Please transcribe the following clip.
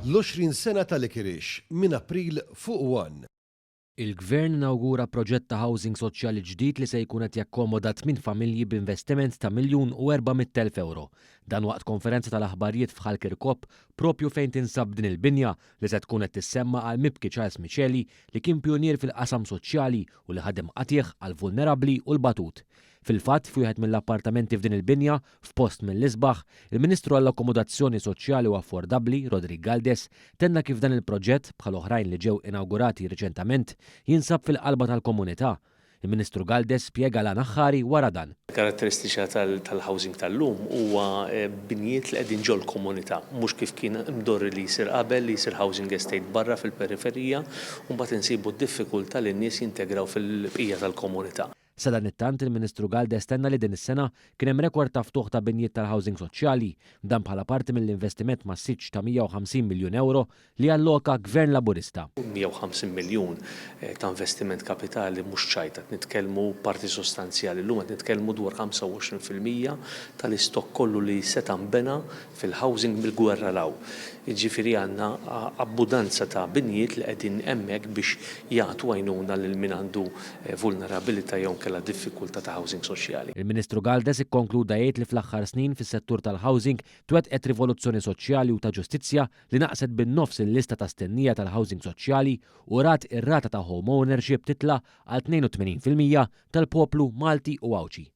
l-20 sena tal-Ikirix minn April fuq 1. Il-Gvern inawgura proġett ta' housing soċjali ġdid li se jkun qed jakkomoda 8 familji b'investiment ta' €1,400,000. Dan waqt konferenza tal-aħbarijiet f'Ħalkirkop propju fejn tinsab din il-binja li se tkun qed tissemma għal Mibki Charles Micheli li kien pjonier fil-qasam soċjali u li ħadem qatih għal vulnerabbli u l-batut. Fil-fatt f'wieħed mill-appartamenti f'din il-binja, f'post mill-isbaħ, il-Ministru għall-Akkomodazzjoni Soċjali u Affordabbli, Rodri Galdes, tenna kif dan il-proġett bħal oħrajn li ġew inawgurati reċentament jinsab fil-qalba tal-komunità. Il-Ministru Galdes spjega l aħħari wara dan. Karatteristika tal-housing tal-lum huwa binjiet li qegħdin ġol komunità, mhux kif kien imdorri li jsir qabel li jsir housing estate barra fil-periferija u mbagħad insibu d-diffikultà li n-nies jintegraw fil-bqija tal-komunità. Sa dan it-tant il-Ministru Galdes tenna li din is-sena kien hemm rekord ta' ftuħ ta' binjiet tal-housing soċjali, dan bħala parti mill-investiment massiġġ ta' €150 miljun li alloka Gvern Laburista. 150 miljun ta' investiment kapitali mhux ċajta, nitkellmu parti sostanzjali llum qed nitkellmu dwar 25% tal-istokk kollu li seta' nbena fil-housing mill-gwerra law. Jiġifieri għandna abbudanza ta' binjiet li qegħdin hemmhekk biex jagħtu għajnuna lil min għandu vulnerabilità jew kellha diffikultà ta' housing soċjali. Il-Ministru Galdes ikkonkluda jgħid li fl-aħħar snin fis-settur tal-housing twettqet rivoluzzjoni soċjali u ta' ġustizzja li naqset bin-nofs il-lista ta' stennija tal-housing soċjali u rat ir-rata ta' home ownership titla' għal 82% tal-poplu Malti u Awċi.